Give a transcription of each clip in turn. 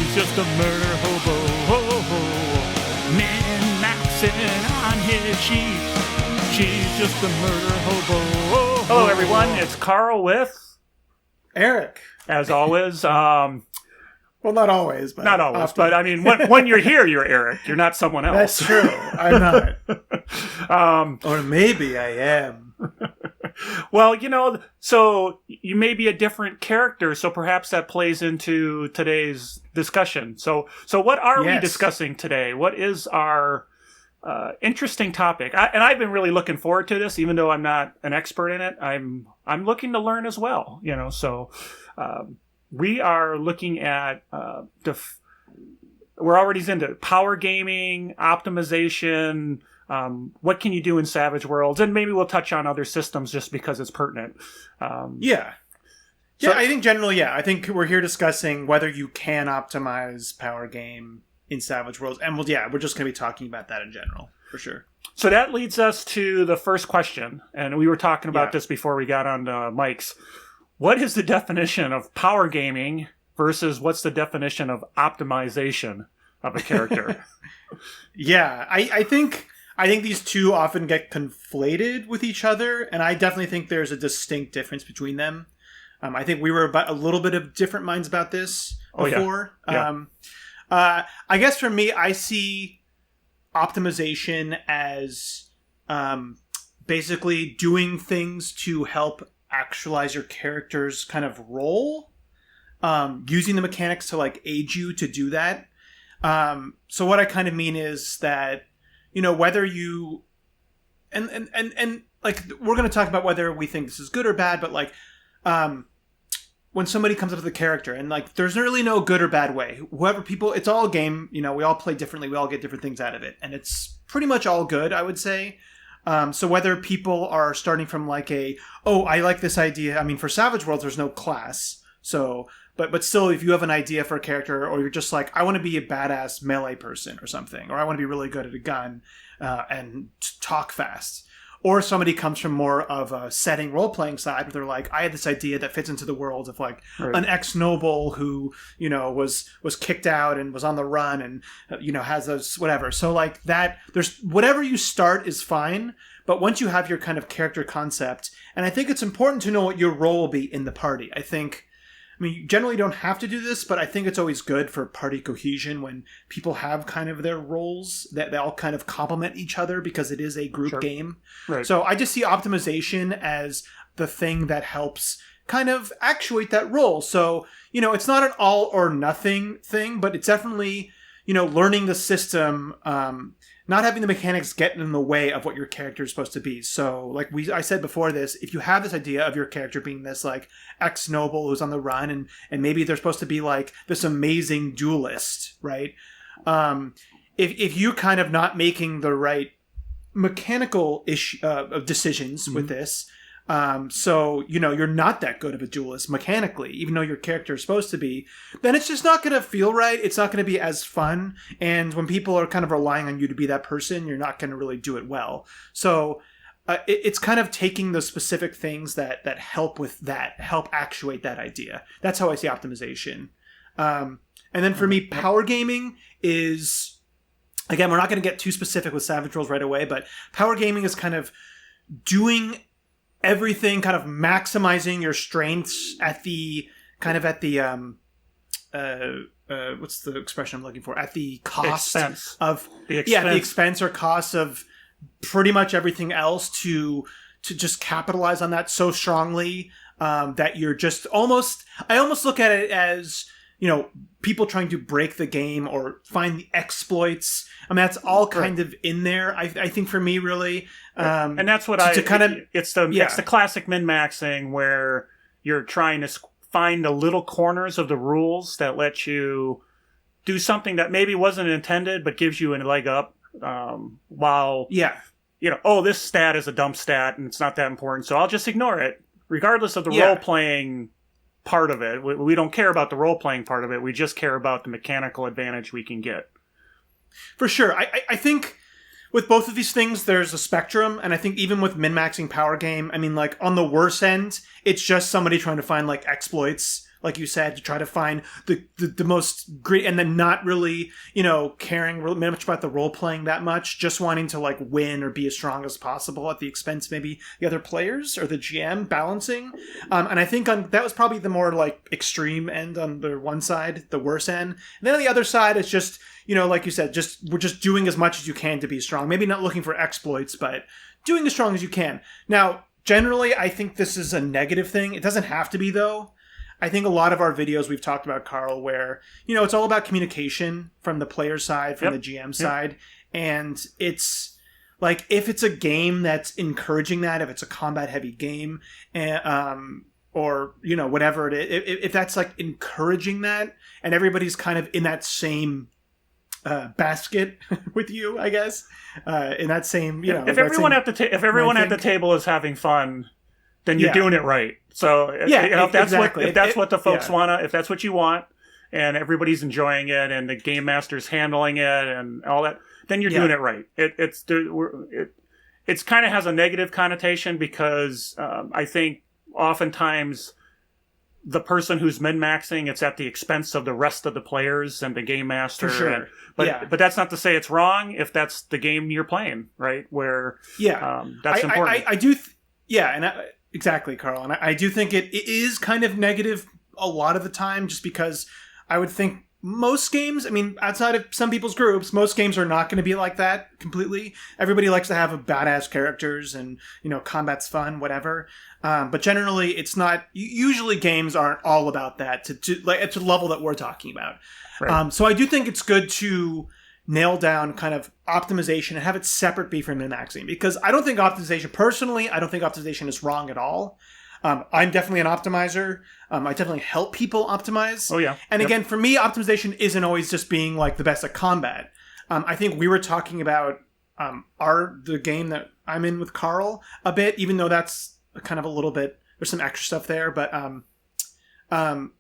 He's just a murder hobo. Min-maxing on his sheet. She's just a murder hobo. Hello, everyone. It's Carl with Eric. As always. Well, not always, but not always. often. But I mean, when you're here, you're Eric. You're not someone else. That's true. I'm not. Or maybe I am. Well, so you may be a different character, so perhaps that plays into today's discussion. So what are we discussing today? What is our interesting topic? And I've been really looking forward to this, even though I'm not an expert in it. I'm looking to learn as well. So we are looking at we're already into power gaming, optimization. What can you do in Savage Worlds? And maybe we'll touch on other systems just because it's pertinent. Yeah, I think generally, I think we're here discussing whether you can optimize power game in Savage Worlds. And we're just going to be talking about that in general, for sure. So that leads us to the first question. And we were talking about this before we got on mics. What is the definition of power gaming versus what's the definition of optimization of a character? I think these two often get conflated with each other, and I definitely think there's a distinct difference between them. I think we were about a little bit of different minds about this before. I guess for me, I see optimization as basically doing things to help actualize your character's kind of role, using the mechanics to aid you to do that. So what I kind of mean is that, whether you and we're going to talk about whether we think this is good or bad, but when somebody comes up with a character and there's really no good or bad way. It's all a game, we all play differently, we all get different things out of it, and it's pretty much all good, I would say. So whether people are starting from I like this idea. I mean, for Savage Worlds, there's no class, so. But still, if you have an idea for a character, or you're just I want to be a badass melee person or something, or I want to be really good at a gun and talk fast, or somebody comes from more of a setting role-playing side where they're I had this idea that fits into the world of an ex-noble who, was kicked out and was on the run and, has those whatever. So that, there's whatever you start is fine. But once you have your kind of character concept, and I think it's important to know what your role will be in the party. I mean, you generally don't have to do this, but I think it's always good for party cohesion when people have kind of their roles that they all kind of complement each other because it is a group game. Right. So I just see optimization as the thing that helps kind of actuate that role. So, it's not an all or nothing thing, but it's definitely, learning the system, not having the mechanics get in the way of what your character is supposed to be. So, I said before this, if you have this idea of your character being this, ex-noble who's on the run, and maybe they're supposed to be, this amazing duelist, right? If you're kind of not making the right mechanical decisions with this, so, you're not that good of a duelist mechanically, even though your character is supposed to be, then it's just not going to feel right. It's not going to be as fun. And when people are kind of relying on you to be that person, you're not going to really do it well. So it's kind of taking the specific things that help with that, help actuate that idea. That's how I see optimization. And then for me, power gaming is, again, we're not going to get too specific with Savage Worlds right away, but power gaming is kind of doing everything, kind of maximizing your strengths at the what's the expression I'm looking for? At the cost of the expense or cost of pretty much everything else to just capitalize on that so strongly that you're just I almost look at it as, people trying to break the game or find the exploits. I mean, that's all kind of in there. I think for me, really, and that's what it's the classic min-maxing where you're trying to find the little corners of the rules that let you do something that maybe wasn't intended but gives you a leg up. While this stat is a dump stat and it's not that important, so I'll just ignore it, regardless of the role playing part of it. We don't care about the role-playing part of it. We just care about the mechanical advantage we can get. For sure. I think with both of these things, there's a spectrum. And I think even with min-maxing power game, I mean, on the worst end, it's just somebody trying to find, exploits. like you said, to try to find the most great, and then not really, caring really much about the role playing that much, just wanting to like win or be as strong as possible at the expense maybe the other players or the GM balancing. And I think that was probably the more like extreme end on the one side, the worse end. And then on the other side, it's just, like you said, we're just doing as much as you can to be strong. Maybe not looking for exploits, but doing as strong as you can. Now, generally, I think this is a negative thing. It doesn't have to be, though. I think a lot of our videos we've talked about, Carl, where, it's all about communication from the player side, from the GM side. And it's like, if it's a game that's encouraging that, if it's a combat-heavy game, or, whatever it is, if that's like encouraging that, and everybody's kind of in that same basket with you, I guess, in that same, if everyone at the table is having fun, then you're doing it right. So if that's what the folks want, if that's what you want, and everybody's enjoying it, and the game master's handling it, and all that, then you're doing it right. It's kind of has a negative connotation because I think oftentimes the person who's min-maxing, it's at the expense of the rest of the players and the game master. For sure. But that's not to say it's wrong if that's the game you're playing, right? Where that's important. I do. Exactly, Carl. And I do think it is kind of negative a lot of the time, just because I would think most games, outside of some people's groups, most games are not going to be like that completely. Everybody likes to have badass characters and, combat's fun, whatever. But generally, it's not. Usually, games aren't all about that to the level that we're talking about. Right. So I do think it's good to nail down kind of optimization and have it separate be from min-maxing, because I don't think optimization is wrong at all. I'm definitely an optimizer. I definitely help people optimize. Oh yeah. And again, for me, optimization isn't always just being like the best at combat. I think we were talking about the game that I'm in with Carl a bit, even though that's kind of a little bit, there's some extra stuff there, but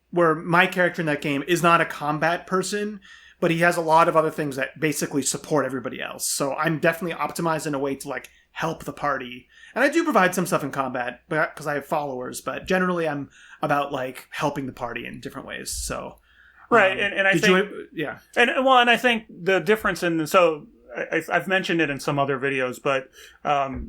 where my character in that game is not a combat person, but he has a lot of other things that basically support everybody else. So I'm definitely optimized in a way to like help the party. And I do provide some stuff in combat because I have followers, but generally I'm about like helping the party in different ways. So right, and I think and I think the difference I've mentioned it in some other videos, but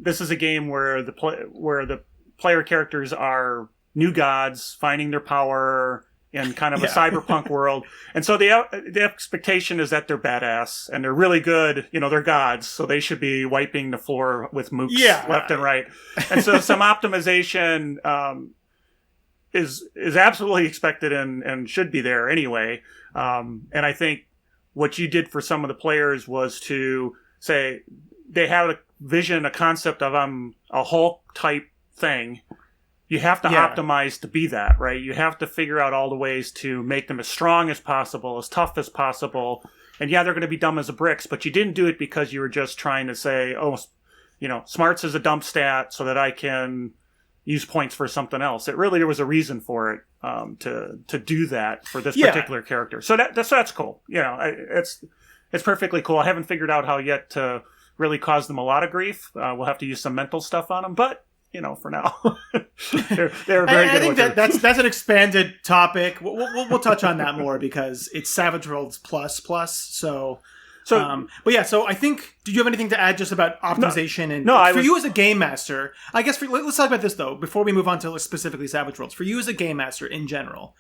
this is a game where the player characters are new gods finding their power in kind of a cyberpunk world. And so the expectation is that they're badass and they're really good. They're gods, so they should be wiping the floor with mooks left and right. And so some optimization is absolutely expected and should be there anyway. And I think what you did for some of the players was to say they have a vision, a concept of a Hulk type thing. You have to optimize to be that, right? You have to figure out all the ways to make them as strong as possible, as tough as possible. And they're going to be dumb as a bricks, but you didn't do it because you were just trying to say, smarts is a dump stat so that I can use points for something else. There was a reason for it to do that for this particular character. So that's cool. It's perfectly cool. I haven't figured out how yet to really cause them a lot of grief. We'll have to use some mental stuff on them, but for now, they're very good. I think that's an expanded topic. We'll touch on that more because it's Savage Worlds plus. So I think. Did you have anything to add just about optimization you as a game master? I guess let's talk about this though before we move on to specifically Savage Worlds. For you as a game master in general,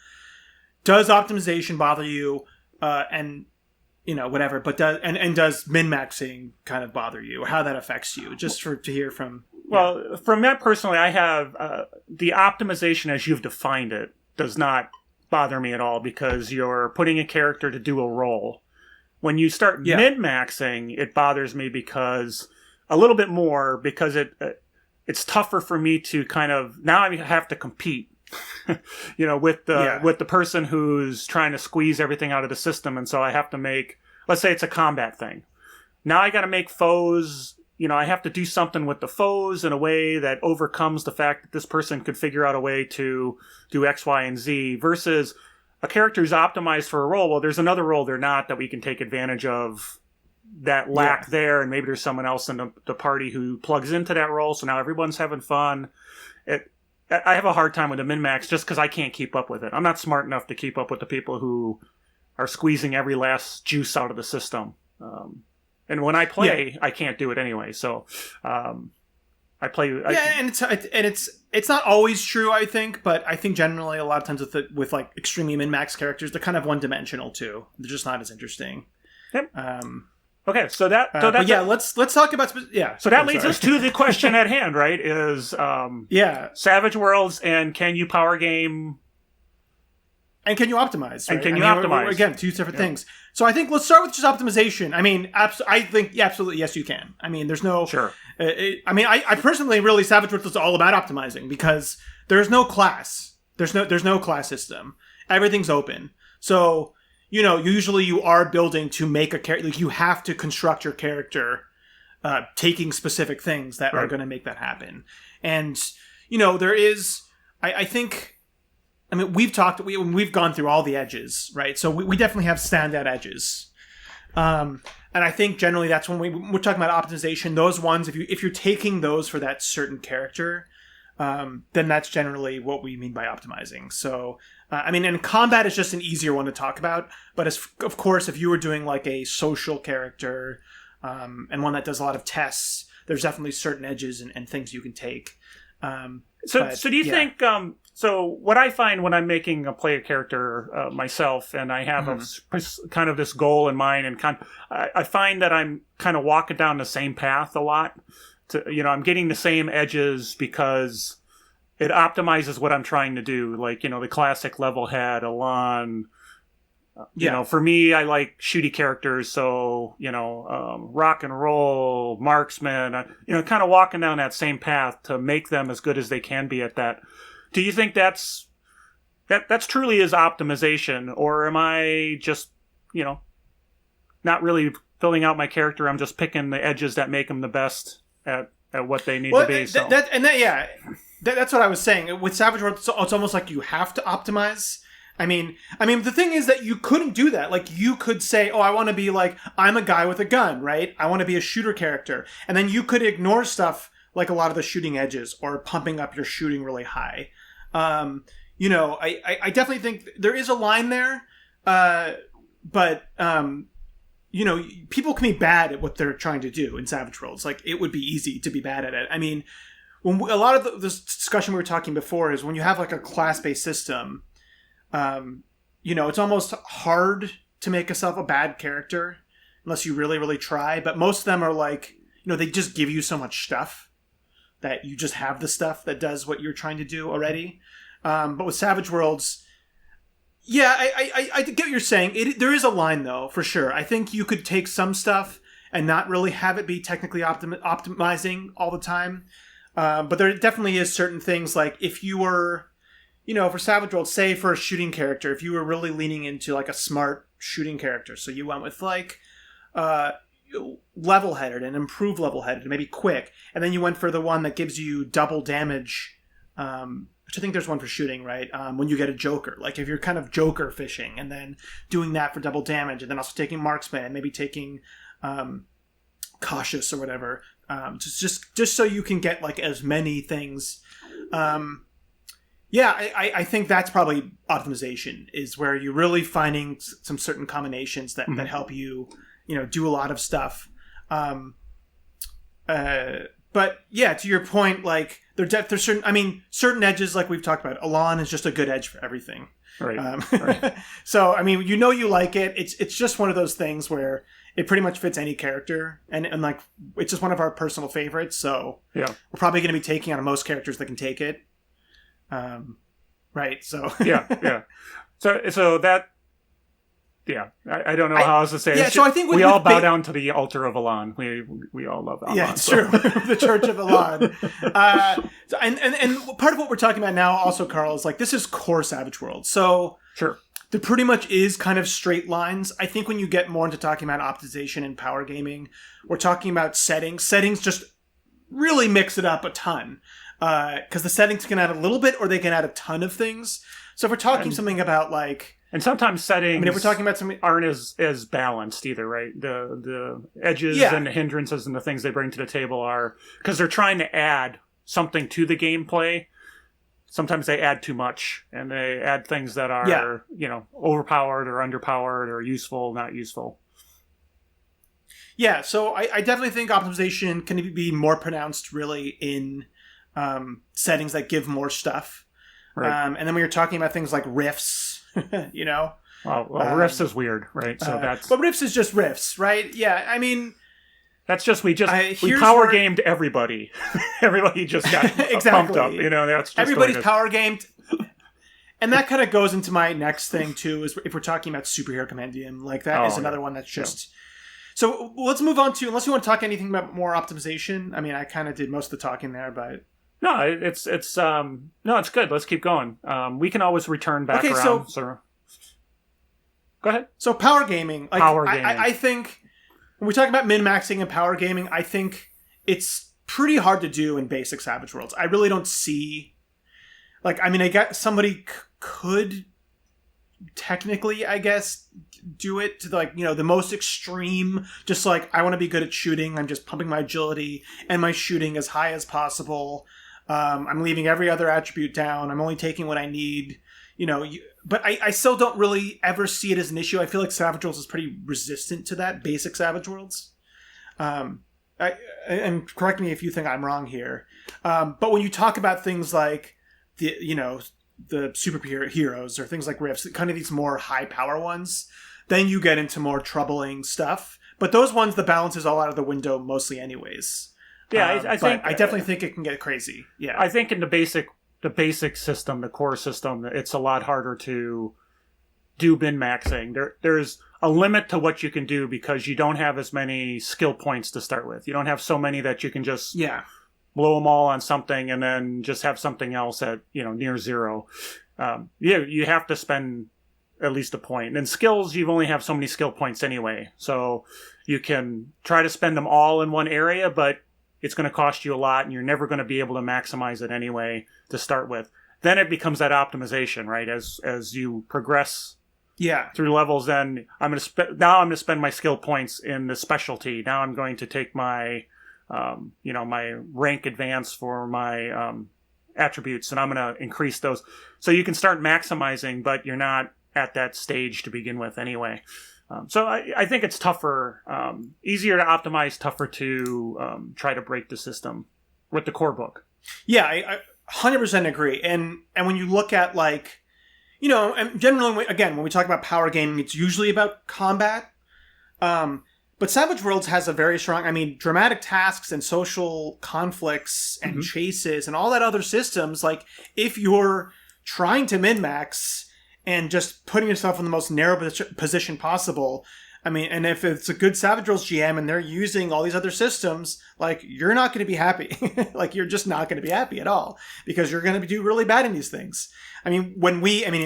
does optimization bother you? Whatever. But does min-maxing kind of bother you, or how that affects you? Just to hear from. Well, from that personally, I have the optimization as you've defined it does not bother me at all because you're putting a character to do a role. When you start min-maxing, it bothers me because it's tougher for me to kind of now I have to compete, with the person who's trying to squeeze everything out of the system, and so I have to make. Let's say it's a combat thing. Now I got to make foes. I have to do something with the foes in a way that overcomes the fact that this person could figure out a way to do X, Y, and Z versus a character who's optimized for a role. Well, there's another role they're not that we can take advantage of that lack there. And maybe there's someone else in the party who plugs into that role. So now everyone's having fun. I have a hard time with the min-max just because I can't keep up with it. I'm not smart enough to keep up with the people who are squeezing every last juice out of the system. And when I play, I can't do it anyway. So I play. And it's not always true, I think, but I think generally a lot of times with like extremely min-max characters, they're kind of one-dimensional too. They're just not as interesting. Yep. Okay, so let's talk about So that leads us to the question at hand, right? Is Savage Worlds and can you power game? And can you optimize? Right? And can you optimize? Again, two separate things. So I think let's start with just optimization. I mean, I think absolutely yes, you can. I mean, there's no sure. I personally really Savage Worlds is all about optimizing because there's no class. There's no class system. Everything's open. So usually you are building to make a character. Like you have to construct your character, taking specific things that are going to make that happen. And there is, I think. I mean, we've gone through all the edges, right? So we definitely have standout edges, and I think generally that's when we're talking about optimization. Those ones, if you're taking those for that certain character, then that's generally what we mean by optimizing. So, and combat is just an easier one to talk about. But of course, if you were doing like a social character, and one that does a lot of tests, there's definitely certain edges and things you can take. So do you think? So what I find when I'm making a player character myself, and I have kind of this goal in mind, and I find that I'm kind of walking down the same path a lot. I'm getting the same edges because it optimizes what I'm trying to do. Like the classic level head, Elan. For me, I like shooty characters, so rock and roll, marksman. Kind of walking down that same path to make them as good as they can be at that. Do you think that's truly is optimization, or am I just not really filling out my character? I'm just picking the edges that make them the best at what they need to be. That's what I was saying. With Savage Worlds, it's almost like you have to optimize. I mean, the thing is that you couldn't do that. Like, you could say, oh, I want to be like, I'm a guy with a gun, right? I want to be a shooter character. And then you could ignore stuff like a lot of the shooting edges or pumping up your shooting really high. I definitely think there is a line there. But people can be bad at what they're trying to do in Savage Worlds. Like, it would be easy to be bad at it. I mean, a lot of this discussion we were talking before is when you have like a class-based system, it's almost hard to make yourself a bad character unless you really, really try. But most of them are like, they just give you so much stuff that you just have the stuff that does what you're trying to do already. But with Savage Worlds, I get what you're saying. There is a line though, for sure. I think you could take some stuff and not really have it be technically optimizing all the time. But there definitely is certain things like if you were, for Savage Worlds, say for a shooting character, if you were really leaning into like a smart shooting character, so you went with like level-headed and improved level-headed, maybe quick, and then you went for the one that gives you double damage, which I think there's one for shooting, right? When you get a Joker, like if you're kind of Joker fishing and then doing that for double damage, and then also taking marksman and maybe taking cautious or whatever, just so you can get like as many things. I think that's probably optimization, is where you're really finding some certain combinations that help you, do a lot of stuff. But yeah, to your point, like there's certain edges, like we've talked about. Elan is just a good edge for everything. Right. Right. So you like it. It's just one of those things where it pretty much fits any character, and like it's just one of our personal favorites. So yeah, we're probably going to be taking on most characters that can take it. Right. So yeah. So that. Yeah, I don't know how else to say it. Yeah, so I think we all bow down to the altar of Elan. We all love Elan. Yeah, it's true. The Church of Elan. And part of what we're talking about now also, Carl, is like this is core Savage World. So sure. There pretty much is kind of straight lines. I think when you get more into talking about optimization and power gaming, we're talking about settings. Settings just really mix it up a ton. Because the settings can add a little bit or they can add a ton of things. So if we're talking something about like... And sometimes settings if we're talking about something, aren't as balanced either, right? The edges and the hindrances and the things they bring to the table are... Because they're trying to add something to the gameplay. sometimes they add too much, and they add things that are overpowered or underpowered or useful, not useful. Yeah, so I definitely think optimization can be more pronounced really in settings that give more stuff. Right. And then when you're talking about things like rifts, Well, rifts is weird, right? So but rifts is just rifts, right? Yeah, I mean... That's just, we power gamed everybody. Everybody just got pumped up, that's just everybody's power gamed. And that kind of goes into my next thing, too, is if we're talking about Superhero Compendium, like that is another one that's just... Yeah. So let's move on to, unless you want to talk anything about more optimization. I mean, I kind of did most of the talking there, but... No, it's good. Let's keep going. We can always return back around. So go ahead. So power gaming. I think when we talk about min-maxing and power gaming, I think it's pretty hard to do in basic Savage Worlds. I really don't see... I guess somebody could technically, I guess, do it to the most extreme, just I want to be good at shooting. I'm just pumping my agility and my shooting as high as possible. I'm leaving every other attribute down. I'm only taking what I need, but I still don't really ever see it as an issue. I feel like Savage Worlds is pretty resistant to that, basic Savage Worlds. And correct me if you think I'm wrong here. But when you talk about things like the superheroes or things like rifts, kind of these more high power ones, then you get into more troubling stuff. But those ones, the balance is all out of the window mostly anyways. Yeah, I definitely think it can get crazy. Yeah, I think in the basic system, the core system, it's a lot harder to do min-maxing. There's a limit to what you can do because you don't have as many skill points to start with. You don't have so many that you can just blow them all on something and then just have something else at near zero. You have to spend at least a point. And skills, you only have so many skill points anyway. So you can try to spend them all in one area, but it's going to cost you a lot, and you're never going to be able to maximize it anyway to start with. Then it becomes that optimization, right? As you progress through levels, then I'm going to spend my skill points in the specialty. Now I'm going to take my my rank advance for my attributes, and I'm going to increase those. So you can start maximizing, but you're not at that stage to begin with anyway. So I think it's tougher, easier to optimize, tougher to try to break the system with the core book. Yeah, I 100% agree. And when you look at and generally, again, when we talk about power gaming, it's usually about combat. But Savage Worlds has a very strong, dramatic tasks and social conflicts and chases and all that other systems. If you're trying to min-max and just putting yourself in the most narrow position possible, and if it's a good Savage Worlds GM and they're using all these other systems, you're not going to be happy. You're just not going to be happy at all because you're going to do really bad in these things.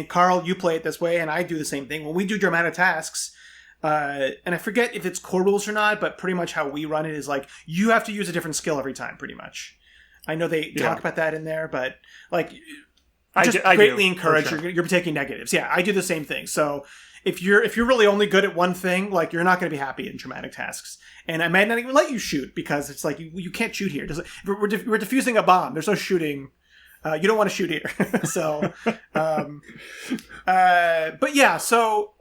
Carl, you play it this way and I do the same thing. When we do dramatic tasks, and I forget if it's core rules or not, but pretty much how we run it is you have to use a different skill every time, pretty much. I know they talk about that in there, but I greatly encourage you're taking negatives. Yeah, I do the same thing. So if you're really only good at one thing, you're not going to be happy in dramatic tasks. And I might not even let you shoot because it's you can't shoot here. We're defusing a bomb. There's no shooting. You don't want to shoot here. So, but yeah, so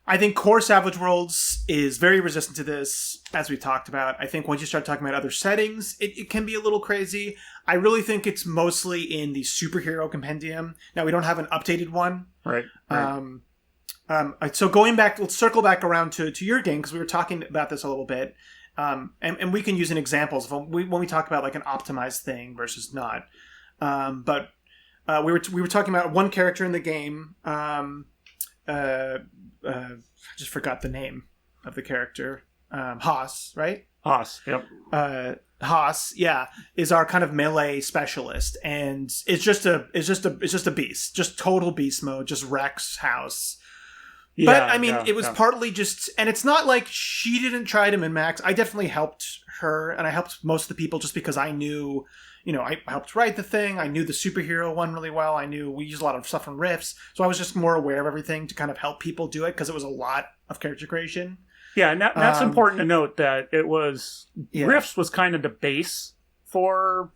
I think core Savage Worlds is very resistant to this, as we talked about. I think once you start talking about other settings, it can be a little crazy. I really think it's mostly in the Superhero Compendium. Now, we don't have an updated one. Right. So going back, let's circle back around to your game, because we were talking about this a little bit. And we can use an examples when we talk about an optimized thing versus not. But we were talking about one character in the game. I just forgot the name of the character. Haas, right? Haas, yep. Haas, yeah, is our kind of melee specialist, and it's just a beast, just total beast mode, just wrecks house. Yeah, but it was partly just, and it's not like she didn't try to min-max. I definitely helped her, and I helped most of the people just because I knew, I helped write the thing. I knew the superhero one really well. I knew we used a lot of stuff from Rifts, so I was just more aware of everything to kind of help people do it because it was a lot of character creation. Yeah, and that's important to note that it was Rifts was kind of the base for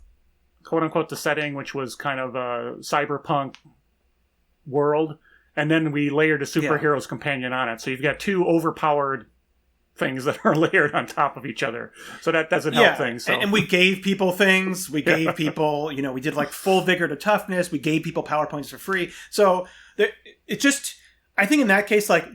quote unquote the setting, which was kind of a cyberpunk world, and then we layered a superhero's companion on it. So you've got two overpowered things that are layered on top of each other. So that doesn't help things. So. And we gave people things. We gave people, you know, we did like full vigor to toughness. We gave people power points for free. So it just, I think in that case, like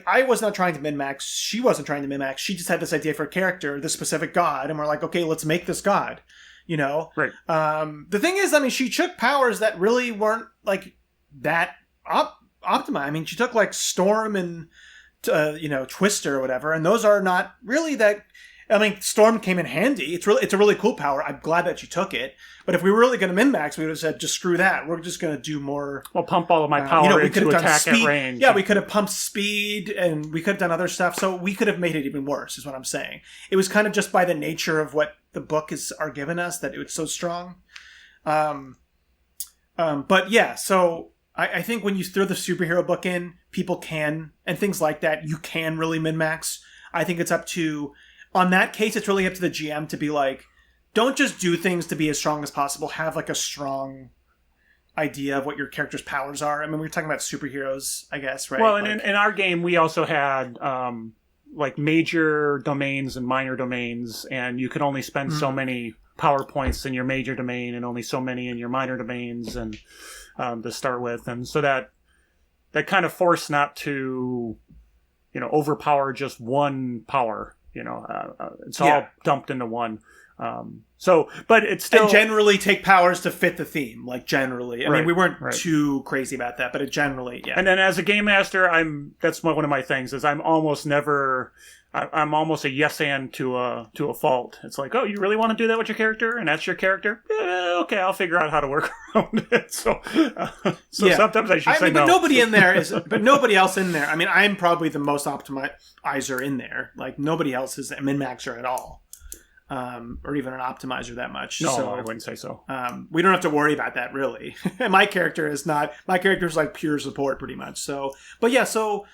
I was not trying to min-max. She wasn't trying to min-max. She just had this idea for a character, this specific god. And we're like, okay, let's make this god, you know? Right. The thing is, I mean, she took powers that really weren't like that optimized. I mean, she took like Storm and, you know, Twister or whatever, and those are not really that. I mean, Storm came in handy. It's a really cool power. I'm glad that you took it. But if we were really going to min-max, we would have said, just screw that. We're just going to do more. Well, pump all of my power into attack speed. At range. Yeah, we could have pumped speed, and we could have done other stuff. So we could have made it even worse, is what I'm saying. It was kind of just by the nature of what the book are giving us that it was so strong. But yeah, so I think when you throw the superhero book in, people can, and things like that, you can really min-max. I think it's up to, on that case, it's really up to the GM to be like, don't just do things to be as strong as possible. Have like a strong idea of what your character's powers are. I mean, we were talking about superheroes, I guess, right? Well, and in our game, we also had like major domains and minor domains, and you could only spend so many power points in your major domain and only so many in your minor domains, and to start with, and so that kind of forced not to, you know, overpower just one power. You know, it's all dumped into one. So, but it's still, and generally take powers to fit the theme. Like generally, I mean, we weren't too crazy about that, but it generally, And then as a game master, that's one of my things is I'm almost a yes and to a fault. It's like, oh, you really want to do that with your character, and that's your character? Okay, I'll figure out how to work around it. So sometimes I should say no. But nobody in there but nobody else in there. I mean, I'm probably the most optimizer in there. Like nobody else is a min-maxer at all. Or even an optimizer that much. No, so, I wouldn't say so. We don't have to worry about that really. My character is like pure support pretty much. So, but yeah, so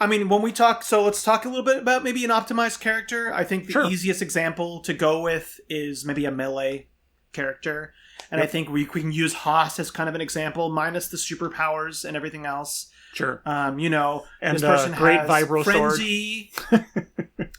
I mean, when we talk, so let's talk a little bit about maybe an optimized character. I think the easiest example to go with is maybe a melee character. And I think we can use Haas as kind of an example, minus the superpowers and everything else. Sure. You know, and this person great has vibro frenzy.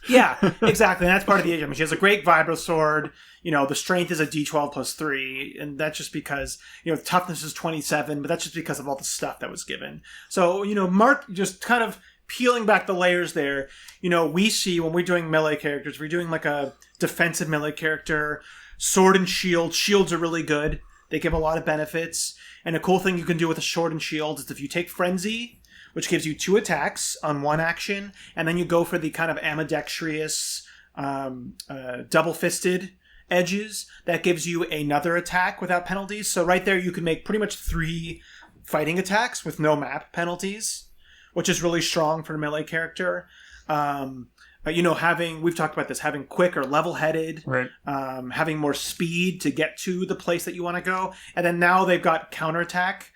Yeah, exactly. And that's part of the age. I mean, she has a great vibro sword. You know, the strength is a D12 plus 3. And that's just because, you know, toughness is 27, but that's just because of all the stuff that was given. So, you know, Mark just kind of peeling back the layers there. You know, we see when we're doing melee characters, we're doing like a defensive melee character, sword and shield. Shields are really good. They give a lot of benefits. And a cool thing you can do with a sword and shield is if you take Frenzy, which gives you 2 attacks on 1 action, and then you go for the kind of ambidextrous, double-fisted edges, that gives you another attack without penalties. So right there you can make pretty much 3 fighting attacks with no map penalties, which is really strong for a melee character. You know, we've talked about this, having quick or level-headed, right. Having more speed to get to the place that you want to go. And then now they've got counterattack.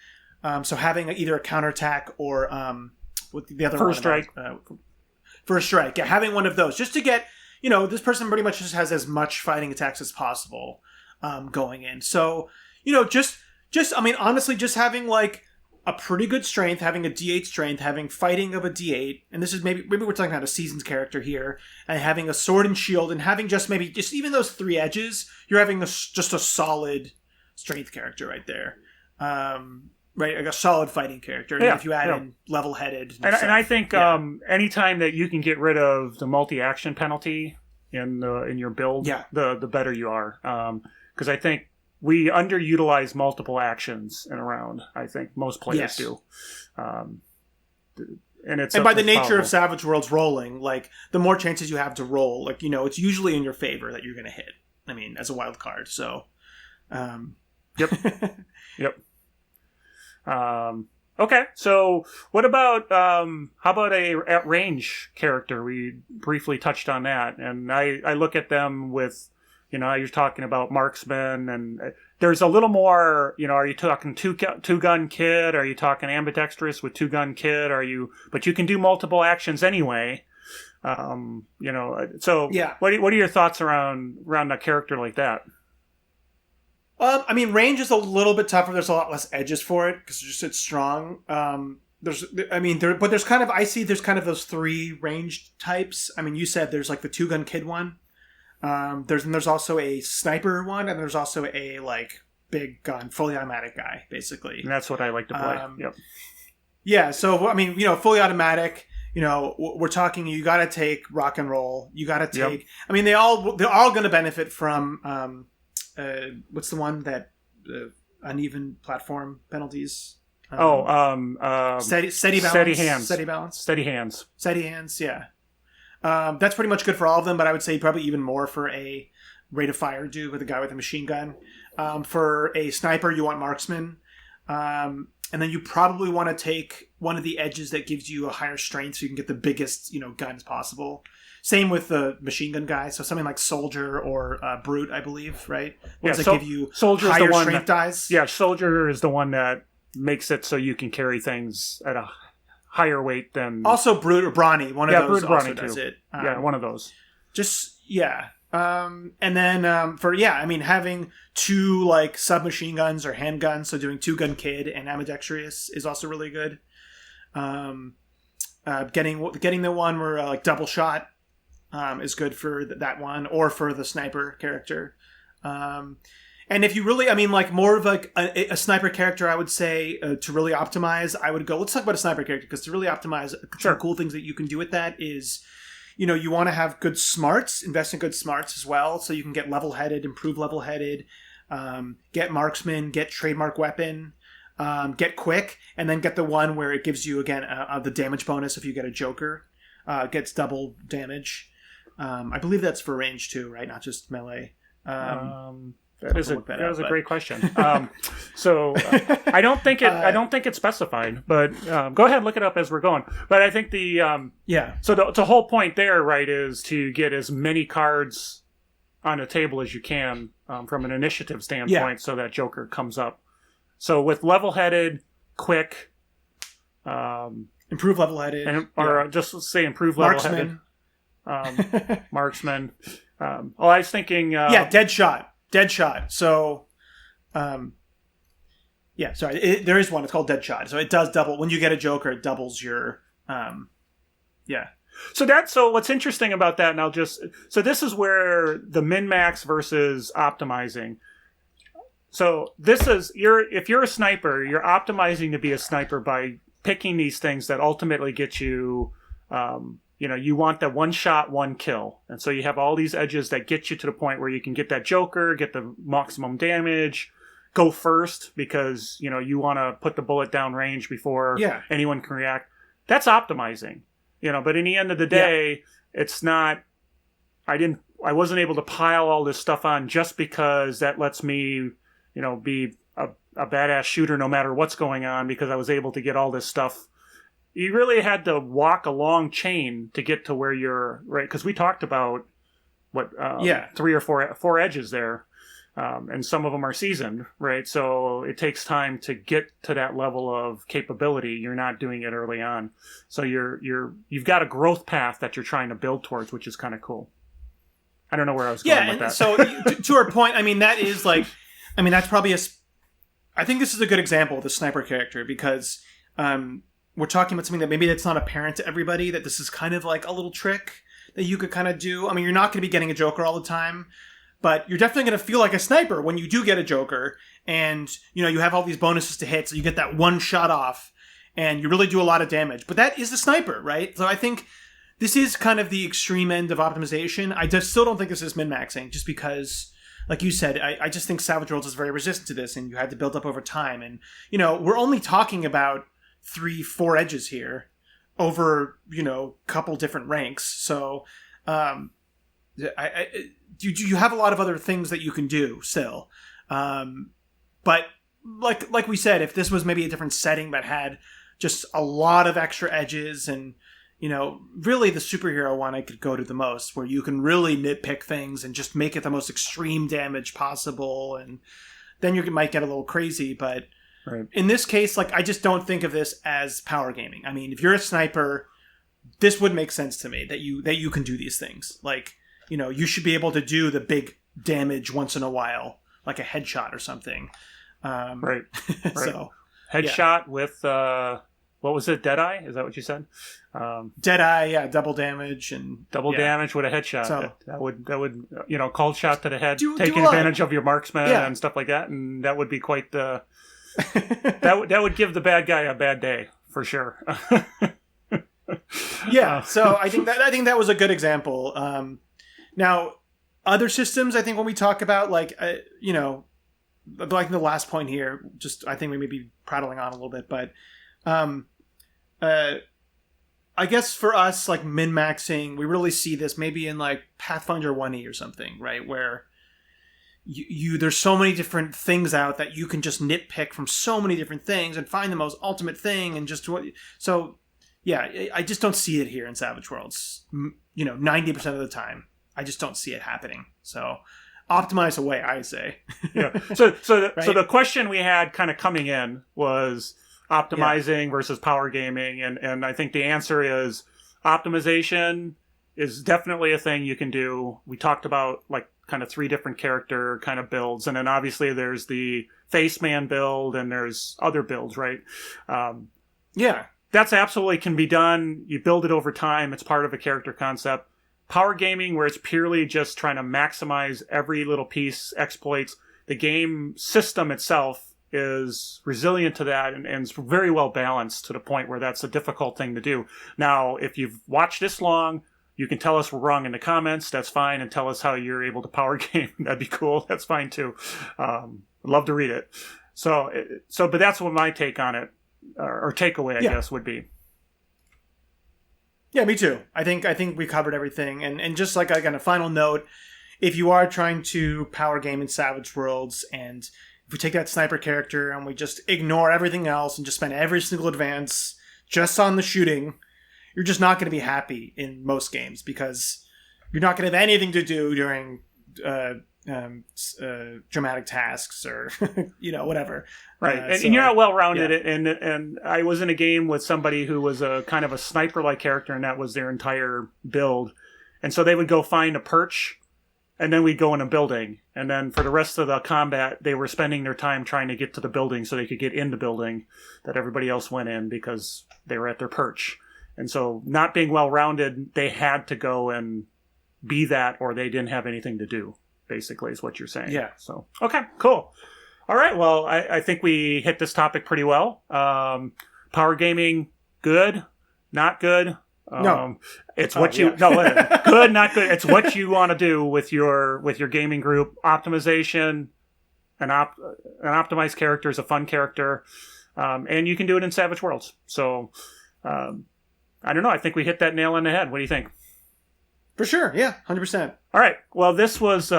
So having either a counterattack or with the other First strike. First strike. Yeah, having one of those just to get, you know, this person pretty much just has as much fighting attacks as possible going in. So, you know, just I mean, honestly, just having like a pretty good strength, having a D8 strength, having fighting of a D8, and this is maybe we're talking about a seasoned character here, and having a sword and shield, and having just even those 3 edges, you're having just a solid strength character right there. Right, like a solid fighting character. And if you add in level-headed, and I think anytime that you can get rid of the multi-action penalty in your build, the better you are. Because I think we underutilize multiple actions in a round. I think most players do. And by the nature of Savage Worlds rolling, like the more chances you have to roll, like, you know, it's usually in your favor that you're going to hit. I mean, as a wild card. So, Yep. Okay, so what about how about a at range character? We briefly touched on that, and I look at them with, you know, you're talking about marksman, and there's a little more, you know, are you talking two gun kid? Are you talking ambidextrous with 2-gun kid? But you can do multiple actions anyway. You know, so what are your thoughts around a character like that? I mean, range is a little bit tougher. There's a lot less edges for it because it's strong. There's kind of, I see there's kind of those three range types. I mean, you said there's like the 2-gun kid one. There's also a sniper one, and there's also a like big gun, fully automatic guy, basically. And that's what I like to play. Yep. Yeah. So I mean, fully automatic. We're talking. You got to take rock and roll. You got to take. Yep. I mean, they're all going to benefit from. What's the one that uneven platform penalties? Steady balance. Steady hands. Yeah. That's pretty much good for all of them, but I would say probably even more for a rate of fire dude with a guy with a machine gun. For a sniper, you want marksman. And then you probably want to take one of the edges that gives you a higher strength so you can get the biggest, guns possible. Same with the machine gun guy. So something like Soldier or Brute, I believe, right? Ones that give you Soldier's higher the one strength dies. Yeah, Soldier is the one that makes it so you can carry things at a higher weight than... Also Brute or Brawny. One of those Brute also Brawny does too. it. One of those. And then having two like submachine guns or handguns, so doing 2-gun kid and ambidextrous is also really good. Getting the one where like double shot is good for that one, or for the sniper character. And if you really, I mean, like more of like a sniper character, I would say to really optimize, I would go, let's talk about a sniper character, because to really optimize, some cool things that you can do with that is, you want to have good smarts, invest in good smarts as well. So you can get level-headed, improve level-headed, get marksman, get trademark weapon, get quick, and then get the one where it gives you, again, the damage bonus if you get a Joker. Gets double damage. I believe that's for range too, right? Not just melee. That is a great question. I don't think it's specified, but go ahead and look it up as we're going. But I think So the whole point there, right, is to get as many cards on a table as you can from an initiative standpoint, so that Joker comes up. So with level-headed, quick, improve level-headed, just let's say improve level-headed, marksman. I was thinking, Deadshot. So, there is one. It's called Deadshot. So it does double when you get a Joker. It doubles your, So what's interesting about that, and this is where the min-max versus optimizing. So this is if you're a sniper, you're optimizing to be a sniper by picking these things that ultimately get you. You want the one shot, one kill. And so you have all these edges that get you to the point where you can get that Joker, get the maximum damage, go first because, you want to put the bullet down range before anyone can react. That's optimizing, but in the end of the day, it's not, I wasn't able to pile all this stuff on just because that lets me, be a badass shooter no matter what's going on, because I was able to get all this stuff. You really had to walk a long chain to get to where you're right, because we talked about 3 or 4 edges there, and some of them are seasoned, right? So it takes time to get to that level of capability. You're not doing it early on, so you've got a growth path that you're trying to build towards, which is kind of cool. I don't know where I was going with that. So to our point, I mean that is like, I mean that's probably I think this is a good example of the sniper character because. We're talking about something that maybe that's not apparent to everybody, that this is kind of like a little trick that you could kind of do. I mean, you're not going to be getting a Joker all the time, but you're definitely going to feel like a sniper when you do get a Joker. And, you have all these bonuses to hit, so you get that one shot off, and you really do a lot of damage. But that is the sniper, right? So I think this is kind of the extreme end of optimization. I just still don't think this is min-maxing, just because... Like you said, I just think Savage Worlds is very resistant to this, and you had to build up over time. And, we're only talking about 3-4 edges here over couple different ranks, so you have a lot of other things that you can do still, but like we said, if this was maybe a different setting that had just a lot of extra edges and really the superhero one I could go to the most, where you can really nitpick things and just make it the most extreme damage possible, and then you might get a little crazy, but right. In this case, I just don't think of this as power gaming. I mean, if you're a sniper, this would make sense to me that you can do these things. You should be able to do the big damage once in a while. like a headshot or something. Right. So headshot with what was it? Deadeye? Is that what you said? Deadeye, yeah, double damage and damage with a headshot. So, that would cold shot to the head, taking do advantage of your marksman and stuff like that, and that would be quite the that would give the bad guy a bad day for sure. Yeah, so I think that was a good example. Now, other systems, I think when we talk about like like the last point here, just I think we may be prattling on a little bit, but I guess for us, like min-maxing, we really see this maybe in like Pathfinder 1E or something, right? Where there's so many different things out that you can just nitpick from so many different things and find the most ultimate thing and just what. So yeah, I just don't see it here in Savage Worlds. 90% of the time, I just don't see it happening. So optimize away, I say. Yeah. So the question we had kind of coming in was optimizing versus power gaming, and I think the answer is optimization is definitely a thing you can do. We talked about like kind of 3 different character kind of builds, and then obviously there's the face man build and there's other builds, right? That's absolutely can be done. You build it over time. It's part of a character concept. Power gaming, where it's purely just trying to maximize every little piece, exploits. The game system itself is resilient to that and is very well balanced to the point where that's a difficult thing to do. Now, if you've watched this long, you can tell us we're wrong in the comments. That's fine. And tell us how you're able to power game. That'd be cool. That's fine too. I'd love to read it. But that's what my take on it, or takeaway, I guess, would be. Yeah, me too. I think we covered everything. And just like again, a final note, if you are trying to power game in Savage Worlds, and if we take that sniper character and we just ignore everything else and just spend every single advance just on the shooting, you're just not going to be happy in most games because you're not going to have anything to do during dramatic tasks or whatever. Right, and you're not well rounded. Yeah. And I was in a game with somebody who was a kind of a sniper like character, and that was their entire build. And so they would go find a perch, and then we'd go in a building. And then for the rest of the combat, they were spending their time trying to get to the building so they could get in the building that everybody else went in because they were at their perch. And so not being well rounded, they had to go and be that, or they didn't have anything to do. Basically, is what you're saying. Yeah. So, okay, cool. All right. Well, I think we hit this topic pretty well. Power gaming, good, not good. No, it's what good, not good. It's what you want to do with your gaming group. Optimization, an optimized character is a fun character, and you can do it in Savage Worlds. So, I don't know. I think we hit that nail on the head. What do you think? For sure, yeah, 100%. All right. Well, this was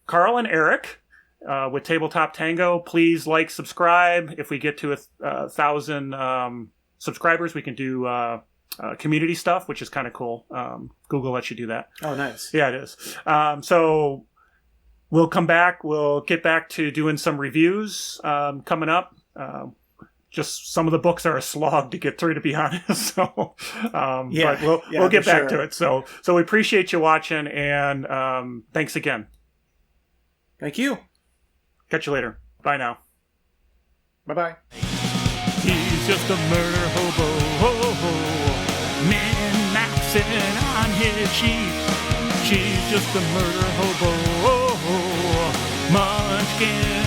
Carl and Eric with Tabletop Tango. Please like, subscribe. If we get to 1,000 subscribers, we can do community stuff, which is kind of cool. Google lets you do that. Oh, nice. Yeah, it is. So we'll come back. We'll get back to doing some reviews coming up. Just some of the books are a slog to get through, to be honest. So, but we'll get back to it. So we appreciate you watching, and thanks again. Thank you. Catch you later. Bye now. Bye-bye. He's just a murder hobo, min-maxing on his sheet. She's just a murder hobo, munchkin.